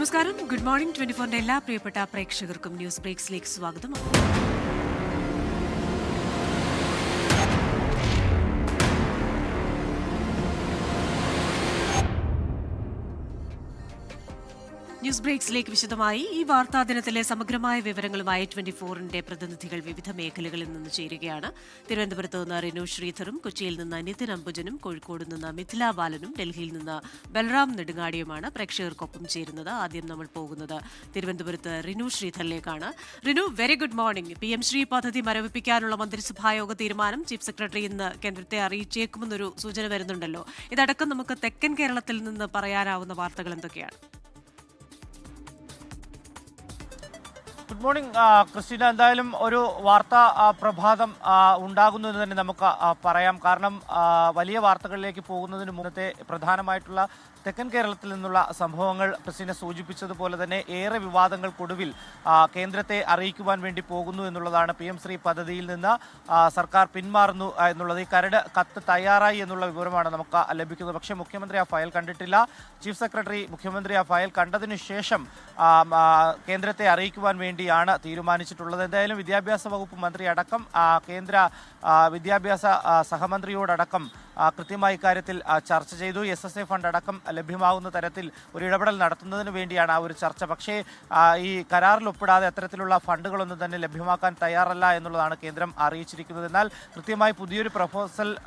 നമസ്കാരം. Good morning 24ന്റെ എല്ലാ പ്രിയപ്പെട്ട പ്രേക്ഷകർക്കും ന്യൂസ് ബ്രേക്സിലേക്ക് സ്വാഗതം. ന്യൂസ് ബ്രേക്സിലേക്ക് വിശദമായി ഈ വാർത്താ ദിനത്തിലെ സമഗ്രമായ വിവരങ്ങളുമായി 24ന്റെ പ്രതിനിധികൾ വിവിധ മേഖലകളിൽ നിന്ന് ചേരുകയാണ്. തിരുവനന്തപുരത്ത് നിന്ന് റിനു ശ്രീധറും, കൊച്ചിയിൽ നിന്ന് നിതിൻ അംബുജനും, കോഴിക്കോട് നിന്ന് മിഥില ബാലനും, ഡൽഹിയിൽ നിന്ന് ബൽറാം നെടുങ്ങാടിയുമാണ് പ്രേക്ഷകർക്കൊപ്പം ചേരുന്നത്. ആദ്യം നമ്മൾ പോകുന്നത് തിരുവനന്തപുരത്ത് റിനു ശ്രീധറിലേക്കാണ്. Rinu, very good morning. PM Shri പദ്ധതി മരവിപ്പിക്കാനുള്ള മന്ത്രിസഭായോഗ തീരുമാനം ചീഫ് സെക്രട്ടറി ഇന്ന് കേന്ദ്രത്തെ അറിയിച്ചേക്കുമെന്നൊരു സൂചന വരുന്നുണ്ടല്ലോ. ഇതടക്കം നമുക്ക് തെക്കൻ കേരളത്തിൽ നിന്ന് പറയാനാവുന്ന വാർത്തകൾ എന്തൊക്കെയാണ്? Good morning Christina. എന്തായാലും ഒരു വാർത്താ പ്രഭാതം ഉണ്ടാകുന്നു എന്ന് തന്നെ നമുക്ക് പറയാം. കാരണം വലിയ വാർത്തകളിലേക്ക് പോകുന്നതിന് മുന്നത്തെ പ്രധാനമായിട്ടുള്ള തെക്കൻ കേരളത്തിൽ നിന്നുള്ള സംഭവങ്ങൾ ക്രിസ്റ്റീന സൂചിപ്പിച്ചതുപോലെ തന്നെ ഏറെ വിവാദങ്ങൾക്കൊടുവിൽ കേന്ദ്രത്തെ അറിയിക്കുവാൻ വേണ്ടി പോകുന്നു എന്നുള്ളതാണ്. PM ശ്രീ പദ്ധതിയിൽ നിന്ന് സർക്കാർ പിന്മാറുന്നു എന്നുള്ളത്. ഈ കരട് കത്ത് തയ്യാറായി എന്നുള്ള വിവരമാണ് നമുക്ക് ലഭിക്കുന്നത്. പക്ഷേ മുഖ്യമന്ത്രി ആ ഫയൽ കണ്ടിട്ടില്ല. ചീഫ് സെക്രട്ടറി മുഖ്യമന്ത്രി ആ ഫയൽ കണ്ടതിനു ശേഷം കേന്ദ്രത്തെ അറിയിക്കുവാൻ വേണ്ടിയാണ് തീരുമാനിച്ചിട്ടുള്ളത്. എന്തായാലും വിദ്യാഭ്യാസ വകുപ്പ് മന്ത്രി അടക്കം കേന്ദ്ര വിദ്യാഭ്യാസ സഹമന്ത്രിയോടടക്കം കൃത്യമായി ഇക്കാര്യത്തിൽ ചർച്ച ചെയ്തു. SSA ഫണ്ട് അടക്കം ലഭ്യമാകുന്ന തരത്തിൽ ഒരു ഇടപെടൽ നടത്തുന്നതിന് വേണ്ടിയാണ് ആ ഒരു ചർച്ച. പക്ഷേ ഈ കരാറിൽ ഒപ്പിടാതെ അത്തരത്തിലുള്ള ഫണ്ടുകളൊന്നും തന്നെ ലഭ്യമാക്കാൻ തയ്യാറല്ല എന്നുള്ളതാണ് കേന്ദ്രം അറിയിച്ചിരിക്കുന്നത്. എന്നാൽ കൃത്യമായി പുതിയൊരു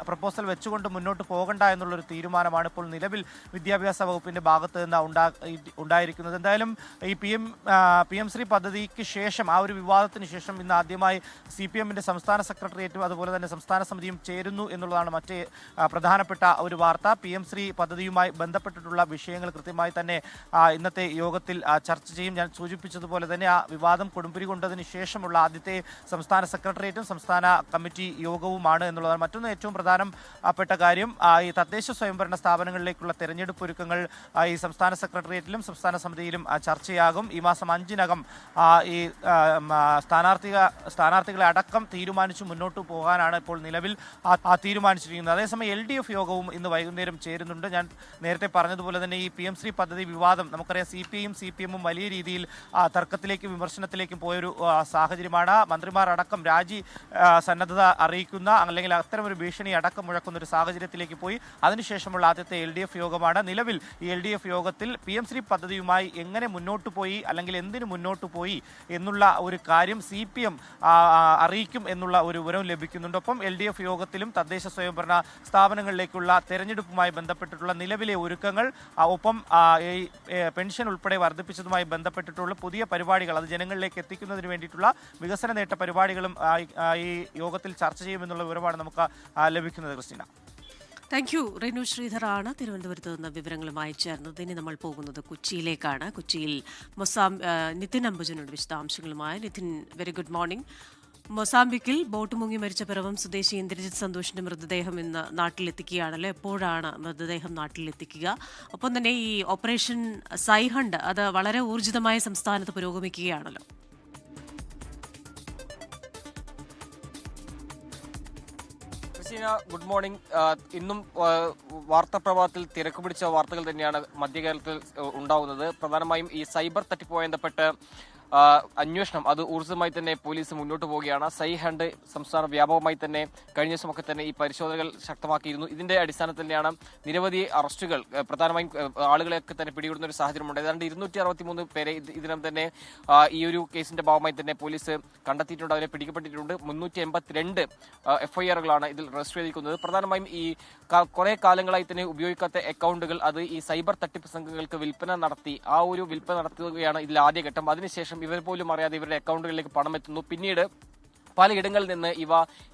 പ്രപ്പോസൽ വെച്ചുകൊണ്ട് മുന്നോട്ട് പോകണ്ട എന്നുള്ളൊരു തീരുമാനമാണ് ഇപ്പോൾ നിലവിൽ വിദ്യാഭ്യാസ വകുപ്പിന്റെ ഭാഗത്ത് നിന്ന് ഉണ്ടായിരിക്കുന്നത്. എന്തായാലും ഈ PM ശ്രീ പദ്ധതിക്ക് ശേഷം, ആ ഒരു വിവാദത്തിന് ശേഷം ഇന്ന് ആദ്യമായി CPMന്റെ സംസ്ഥാന സെക്രട്ടേറിയറ്റും അതുപോലെ തന്നെ സംസ്ഥാന സമിതിയും ചേരുന്നു എന്നുള്ളതാണ് മറ്റേ പ്രധാനപ്പെട്ട ഒരു വാർത്ത. PM ശ്രീ പദ്ധതിയുമായി ബന്ധപ്പെട്ടിട്ടുള്ള വിഷയങ്ങൾ കൃത്യമായി തന്നെ ഇന്നത്തെ യോഗത്തിൽ ചർച്ച ചെയ്യും. ഞാൻ സൂചിപ്പിച്ചതുപോലെ തന്നെ ആ വിവാദം കൊടുമ്പിരി കൊണ്ടതിന് ശേഷമുള്ള ആദ്യത്തെ സംസ്ഥാന സെക്രട്ടേറിയറ്റും സംസ്ഥാന കമ്മിറ്റി യോഗവുമാണ് എന്നുള്ളതാണ്. മറ്റൊന്ന് ഏറ്റവും പ്രധാനപ്പെട്ട കാര്യം, ഈ തദ്ദേശ സ്വയംഭരണ സ്ഥാപനങ്ങളിലേക്കുള്ള തെരഞ്ഞെടുപ്പ് ഒരുക്കങ്ങൾ ഈ സംസ്ഥാന സെക്രട്ടേറിയറ്റിലും സംസ്ഥാന സമിതിയിലും ചർച്ചയാകും. ഈ മാസം 5-നകം ഈ സ്ഥാനാർത്ഥികളെ അടക്കം തീരുമാനിച്ചു മുന്നോട്ട് പോകാനാണ് ഇപ്പോൾ നിലവിൽ തീരുമാനിച്ചിരിക്കുന്നത്. അതേസമയം LDF യോഗവും ഇന്ന് വൈകുന്നേരം ചേരുന്നുണ്ട്. ഞാൻ നേരത്തെ പറഞ്ഞതുപോലെ തന്നെ ഈ PM ശ്രീ പദ്ധതി വിവാദം നമുക്കറിയാം. CPIയും വലിയ രീതിയിൽ തർക്കത്തിലേക്കും വിമർശനത്തിലേക്കും പോയൊരു സാഹചര്യമാണ്. മന്ത്രിമാർ അടക്കം രാജി സന്നദ്ധത അറിയിക്കുന്ന അല്ലെങ്കിൽ അത്തരമൊരു ഭീഷണി അടക്കം മുഴക്കുന്ന ഒരു സാഹചര്യത്തിലേക്ക് പോയി. അതിനുശേഷമുള്ള ആദ്യത്തെ LDF യോഗമാണ്. നിലവിൽ ഈ LDF യോഗത്തിൽ PM ശ്രീ പദ്ധതിയുമായി എങ്ങനെ മുന്നോട്ട് പോയി അല്ലെങ്കിൽ എന്തിനു മുന്നോട്ട് പോയി എന്നുള്ള ഒരു കാര്യം CPM അറിയിക്കും എന്നുള്ള ഒരു വിവരം ലഭിക്കുന്നുണ്ട്. ഒപ്പം LDF യോഗത്തിലും തദ്ദേശ സ്വയംഭരണ സ്ഥാപനങ്ങളിലേക്കുള്ള തെരഞ്ഞെടുപ്പുമായി ബന്ധപ്പെട്ടിട്ടുള്ള നിലവിലെ ഒരുക്കങ്ങൾ, ഒപ്പം ഈ പെൻഷൻ ഉൾപ്പെടെ വർദ്ധിപ്പിച്ചതുമായി ബന്ധപ്പെട്ടിട്ടുള്ള പുതിയ പരിപാടികൾ, അത് ജനങ്ങളിലേക്ക് എത്തിക്കുന്നതിന് വേണ്ടിയിട്ടുള്ള വികസന നേട്ട പരിപാടികളും ഈ യോഗത്തിൽ ചർച്ച ചെയ്യുമെന്നുള്ള വിവരമാണ് നമുക്ക് ലഭിക്കുന്നത്. Christina, thank you. റിനു ശ്രീധറാണ് തിരുവനന്തപുരത്ത് നിന്ന് വിവരങ്ങളുമായി ചേർന്നത്. ഇനി നമ്മൾ പോകുന്നത് കൊച്ചിയിലേക്കാണ്. കൊച്ചിയിൽ നിതിൻ അംബുജനോട് വിശദാംശങ്ങളുമായി. Nithin, very good morning. മൊസാംബിക്കിൽ ബോട്ട് മുങ്ങി മരിച്ച പിറവം സ്വദേശി ഇന്ദ്രജിത്ത് സന്തോഷിന്റെ മൃതദേഹം ഇന്ന് നാട്ടിലെത്തിക്കുകയാണല്ലോ. എപ്പോഴാണ് മൃതദേഹം നാട്ടിലെത്തിക്കുക? ഒപ്പം തന്നെ ഈ ഓപ്പറേഷൻ സൈഹണ്ട് അത് വളരെ ഊർജിതമായ സംസ്ഥാനത്ത് പുരോഗമിക്കുകയാണല്ലോ. Good morning. ഇന്നും വാർത്താപ്രഭാതത്തിൽ തിരക്ക് പിടിച്ച വാർത്തകൾ തന്നെയാണ് മധ്യകേരളത്തിൽ ഉണ്ടാവുന്നത്. പ്രധാനമായും ഈ സൈബർ തട്ടിപ്പുമായി ബന്ധപ്പെട്ട് അന്വേഷണം അത് ഊർജിതമായി തന്നെ പോലീസ് മുന്നോട്ട് പോവുകയാണ്. സൈഹണ്ട് സംസ്ഥാന വ്യാപകമായി തന്നെ കഴിഞ്ഞ ദിവസമൊക്കെ തന്നെ ഈ പരിശോധനകൾ ശക്തമാക്കിയിരുന്നു. ഇതിന്റെ അടിസ്ഥാനത്തിൽ തന്നെയാണ് നിരവധി അറസ്റ്റുകൾ, പ്രധാനമായും ആളുകളെയൊക്കെ തന്നെ പിടികൂടുന്ന ഒരു സാഹചര്യമുണ്ട്. ഏതാണ്ട് 263 പേരെ ഇതിനം തന്നെ ഈ ഒരു കേസിന്റെ ഭാഗമായി തന്നെ പോലീസ് കണ്ടെത്തിയിട്ടുണ്ട്, അവരെ പിടിക്കപ്പെട്ടിട്ടുണ്ട്. 382 FIRകളാണ് ഇതിൽ രജിസ്റ്റർ ചെയ്തിരിക്കുന്നത്. പ്രധാനമായും ഈ കുറെ കാലങ്ങളായി തന്നെ ഉപയോഗിക്കാത്ത അക്കൗണ്ടുകൾ അത് ഈ സൈബർ തട്ടിപ്പ് സംഘങ്ങൾക്ക് വിൽപ്പന നടത്തി, ആ ഒരു വിൽപ്പന നടത്തുകയാണ് ഇതിൽ ആദ്യഘട്ടം. അതിനുശേഷം ഇവർ പോലും അറിയാതെ ഇവരുടെ അക്കൗണ്ടുകളിലേക്ക് പണം എത്തുന്നു. പിന്നീട് പലയിടങ്ങളിൽ നിന്ന്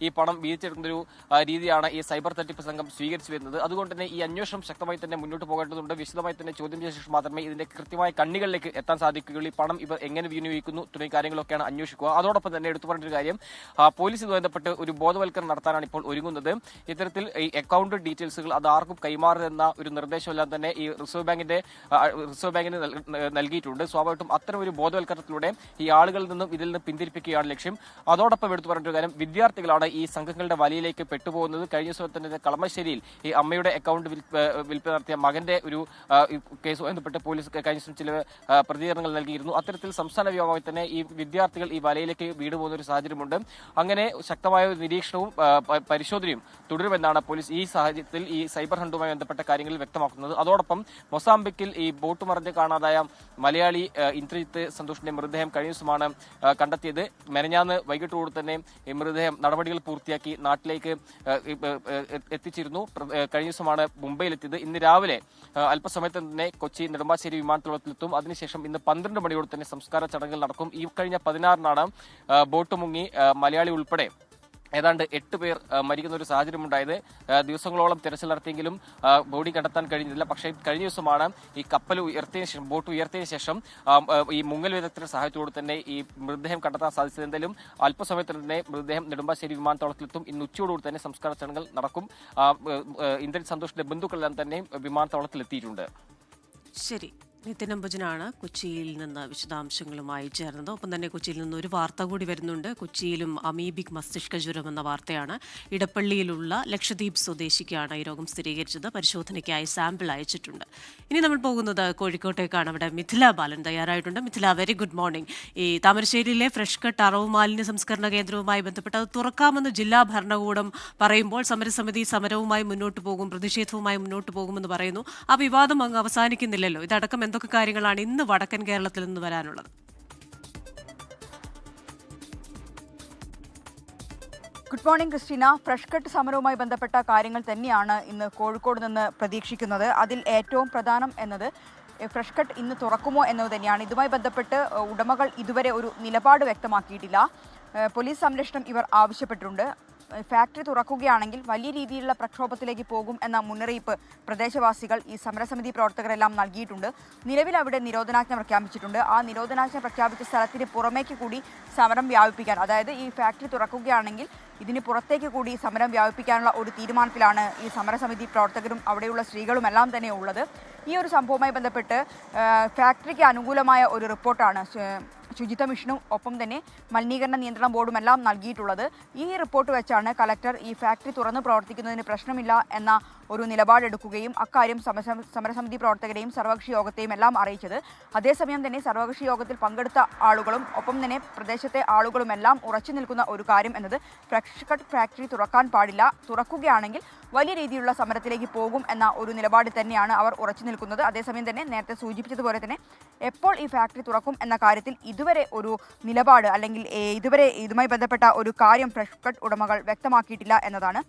ഈ പണം വീഴ്ചയെടുക്കുന്ന ഒരു രീതിയാണ് ഈ സൈബർ തട്ടിപ്പ് സംഘം സ്വീകരിച്ചു വരുന്നത്. അതുകൊണ്ട് തന്നെ ഈ അന്വേഷണം ശക്തമായി തന്നെ മുന്നോട്ട് പോകേണ്ടതുണ്ട്. വിശദമായി തന്നെ ചോദ്യം ചെയ്ത ശേഷം മാത്രമേ ഇതിന്റെ കൃത്യമായ കണ്ണികളിലേക്ക് എത്താൻ സാധിക്കുകയുള്ളൂ. ഈ പണം ഇവർ എങ്ങനെ വിനിയോഗിക്കുന്നു തുടങ്ങിയ കാര്യങ്ങളൊക്കെയാണ് അന്വേഷിക്കുക. അതോടൊപ്പം തന്നെ എടുത്തു പറഞ്ഞൊരു കാര്യം, പോലീസ് ഇതുമായി ബന്ധപ്പെട്ട് ഒരു ബോധവൽക്കരണം നടത്താനാണ് ഇപ്പോൾ ഒരുങ്ങുന്നത്. ഇത്തരത്തിൽ ഈ അക്കൗണ്ട് ഡീറ്റെയിൽസുകൾ അത് ആർക്കും കൈമാറരുതെന്ന ഒരു നിർദ്ദേശമെല്ലാം തന്നെ ഈ റിസർവ് ബാങ്കിന് നൽകിയിട്ടുണ്ട്. സ്വാഭാവികമായിട്ടും അത്തരം ഒരു ബോധവൽക്കരണത്തിലൂടെ ഈ ആളുകളിൽ നിന്നും ഇതിൽ നിന്ന് പിന്തിരിപ്പിക്കുകയാണ് ലക്ഷ്യം. അതോടൊപ്പം എടുത്തു പറഞ്ഞൊരു കാര്യം, വിദ്യാർത്ഥികളാണ് ഈ സംഘങ്ങളുടെ വലയിലേക്ക് പെട്ടുപോകുന്നത്. കഴിഞ്ഞ ദിവസം തന്നെ കളമശ്ശേരിയിൽ ഈ അമ്മയുടെ അക്കൗണ്ട് വിൽപ്പന നടത്തിയ മകന്റെ ഒരു കേസുമായി ബന്ധപ്പെട്ട് പോലീസ് കഴിഞ്ഞ ദിവസം ചില പ്രതികരണങ്ങൾ നൽകിയിരുന്നു. അത്തരത്തിൽ സംസ്ഥാന വ്യാപകമായി തന്നെ ഈ വിദ്യാർത്ഥികൾ ഈ വലയിലേക്ക് വീടുപോകുന്ന ഒരു സാഹചര്യമുണ്ട്. അങ്ങനെ ശക്തമായ ഒരു നിരീക്ഷണവും പരിശോധനയും തുടരുമെന്നാണ് പോലീസ് ഈ സാഹചര്യത്തിൽ ഈ സൈബർ ഹണ്ടുമായി ബന്ധപ്പെട്ട കാര്യങ്ങളിൽ വ്യക്തമാക്കുന്നത്. അതോടൊപ്പം മൊസാംബിക്കിൽ ഈ ബോട്ട് മറിഞ്ഞ് കാണാതായ മലയാളി ഇന്ദ്രജിത്ത് സന്തോഷിന്റെ മൃതദേഹം കഴിഞ്ഞ ദിവസമാണ് കണ്ടെത്തിയത്. മെനഞ്ഞാന്ന് വൈകിട്ടോട് തന്നെ ഈ മൃതദേഹം നടപടികൾ പൂർത്തിയാക്കി നാട്ടിലേക്ക് എത്തിച്ചിരുന്നു. കഴിഞ്ഞ ദിവസമാണ് മുംബൈയിലെത്തിയത്. ഇന്ന് രാവിലെ അല്പസമയത്ത് തന്നെ കൊച്ചി നെടുമ്പാശ്ശേരി വിമാനത്താവളത്തിലെത്തും. അതിനുശേഷം ഇന്ന് 12 മണിയോടെ തന്നെ സംസ്കാര ചടങ്ങുകൾ നടക്കും. ഈ കഴിഞ്ഞ 16-നാണ് ബോട്ട് മുങ്ങി മലയാളി ഉൾപ്പെടെ ഏതാണ്ട് 8 പേർ മരിക്കുന്ന ഒരു സാഹചര്യം ഉണ്ടായത്. ദിവസങ്ങളോളം തെരച്ചിൽ നടത്തിയെങ്കിലും ബോഡി കണ്ടെത്താൻ കഴിഞ്ഞില്ല. പക്ഷേ കഴിഞ്ഞ ദിവസമാണ് ഈ കപ്പൽ ഉയർത്തിയതിനു ശേഷം, ബോട്ട് ഉയർത്തിയതിനു ശേഷം ഈ മുങ്ങൽ വിദഗ്ധരുടെ സഹായത്തോടെ തന്നെ ഈ മൃതദേഹം കണ്ടെത്താൻ സാധിച്ചത്. എന്തായാലും അല്പസമയത്തിന് തന്നെ മൃതദേഹം നെടുമ്പാശ്ശേരി വിമാനത്താവളത്തിലെത്തും. ഇന്ന് ഉച്ചയോടുകൂടി തന്നെ സംസ്കാര ചടങ്ങുകൾ നടക്കും. ഇന്ദ്രജിത്ത് സന്തോഷിന്റെ ബന്ധുക്കളെല്ലാം തന്നെ വിമാനത്താവളത്തിലെത്തിയിട്ടുണ്ട്. ശരി, നിതിൻ അംബുജനാണ് കൊച്ചിയിൽ നിന്ന് വിശദാംശങ്ങളുമായി ചേർന്നത്. ഒപ്പം തന്നെ കൊച്ചിയിൽ നിന്ന് ഒരു വാർത്ത കൂടി വരുന്നുണ്ട്. കൊച്ചിയിലും അമീബിക് മസ്തിഷ്ക ജ്വരം എന്ന വാർത്തയാണ്. ഇടപ്പള്ളിയിലുള്ള ലക്ഷദ്വീപ് സ്വദേശിക്കാണ് ഈ രോഗം സ്ഥിരീകരിച്ചത്. പരിശോധനയ്ക്കായി സാമ്പിൾ അയച്ചിട്ടുണ്ട്. ഇനി നമ്മൾ പോകുന്നത് കോഴിക്കോട്ടേക്കാണ്. അവിടെ മിഥില ബാലൻ തയ്യാറായിട്ടുണ്ട്. Mithila, very good morning. ഈ താമരശ്ശേരിയിലെ ഫ്രഷ് കട്ട് അറവ് മാലിന്യ സംസ്കരണ കേന്ദ്രവുമായി ബന്ധപ്പെട്ട് അത് തുറക്കാമെന്ന് ജില്ലാ ഭരണകൂടം പറയുമ്പോൾ സമരസമിതി സമരവുമായി മുന്നോട്ട് പോകും, പ്രതിഷേധവുമായി മുന്നോട്ട് പോകുമെന്ന് പറയുന്നു. ആ വിവാദം അങ്ങ് അവസാനിക്കുന്നില്ലല്ലോ. ഇതടക്കം എന്തൊക്കെ കാര്യങ്ങളാണ് ഇന്ന് വടക്കൻ കേരളത്തിൽ നിന്ന് വരാനുള്ളത്? Good morning Christina. Fresh cut സമരവുമായി ബന്ധപ്പെട്ട കാര്യങ്ങൾ തന്നെയാണ് ഇന്ന് കോഴിക്കോട് നിന്ന് പ്രതീക്ഷിക്കുന്നത്. അതിൽ ഏറ്റവും പ്രധാനം എന്നത് ഫ്രഷ് കട്ട് ഇന്ന് തുറക്കുമോ എന്നത് തന്നെയാണ്. ഇതുമായി ബന്ധപ്പെട്ട് ഉടമകൾ ഇതുവരെ ഒരു നിലപാട് വ്യക്തമാക്കിയിട്ടില്ല. പോലീസ് സംരക്ഷണം ഇവർ ആവശ്യപ്പെട്ടിട്ടുണ്ട്. ഫാക്ടറി തുറക്കുകയാണെങ്കിൽ വലിയ രീതിയിലുള്ള പ്രക്ഷോഭത്തിലേക്ക് പോകും എന്ന മുന്നറിയിപ്പ് പ്രദേശവാസികൾ ഈ സമരസമിതി പ്രവർത്തകരെല്ലാം നൽകിയിട്ടുണ്ട്. നിലവിൽ അവിടെ നിരോധനാജ്ഞ പ്രഖ്യാപിച്ചിട്ടുണ്ട്. ആ നിരോധനാജ്ഞ പ്രഖ്യാപിച്ച സ്ഥലത്തിന് പുറമേക്ക് കൂടി സമരം വ്യാപിപ്പിക്കാൻ, അതായത് ഈ ഫാക്ടറി തുറക്കുകയാണെങ്കിൽ ഇതിന് പുറത്തേക്ക് കൂടി സമരം വ്യാപിപ്പിക്കാനുള്ള ഒരു തീരുമാനത്തിലാണ് ഈ സമരസമിതി പ്രവർത്തകരും അവിടെയുള്ള സ്ത്രീകളും എല്ലാം തന്നെ ഉള്ളത്. ഈ ഒരു സംഭവവുമായി ബന്ധപ്പെട്ട് ഫാക്ടറിക്ക് അനുകൂലമായ ഒരു റിപ്പോർട്ടാണ് ശുചിത്വ മിഷനും ഒപ്പം തന്നെ മലിനീകരണ നിയന്ത്രണ ബോർഡും എല്ലാം നൽകിയിട്ടുള്ളത്. ഈ റിപ്പോർട്ട് വെച്ചാണ് കലക്ടർ ഈ ഫാക്ടറി തുറന്ന് പ്രവർത്തിക്കുന്നതിന് പ്രശ്നമില്ല എന്ന ഒരു നിലപാടെടുക്കുകയും അക്കാര്യം സമരസമിതി പ്രവർത്തകരെയും സർവകക്ഷി യോഗത്തെയും എല്ലാം അറിയിച്ചത്. അതേസമയം തന്നെ സർവകക്ഷി യോഗത്തിൽ പങ്കെടുത്ത ആളുകളും ഒപ്പം തന്നെ പ്രദേശത്തെ ആളുകളും എല്ലാം ഉറച്ചു നിൽക്കുന്ന ഒരു കാര്യം എന്നത് ഫ്രഷ് കട്ട് ഫാക്ടറി തുറക്കാൻ പാടില്ല, തുറക്കുകയാണെങ്കിൽ വലിയ രീതിയിലുള്ള സമരത്തിലേക്ക് പോകും എന്ന ഒരു നിലപാട് തന്നെയാണ് അവർ ഉറച്ചു നിൽക്കുന്നത്. അതേസമയം തന്നെ നേരത്തെ സൂചിപ്പിച്ചതുപോലെ തന്നെ എപ്പോൾ ഈ ഫാക്ടറി തുറക്കും എന്ന കാര്യത്തിൽ ഇതുവരെ ഒരു നിലപാട് അല്ലെങ്കിൽ ഇതുവരെ ഇതുമായി ബന്ധപ്പെട്ട ഒരു കാര്യം ഫ്രഷ് കട്ട് ഉടമകൾ വ്യക്തമാക്കിയിട്ടില്ല എന്നതാണ്.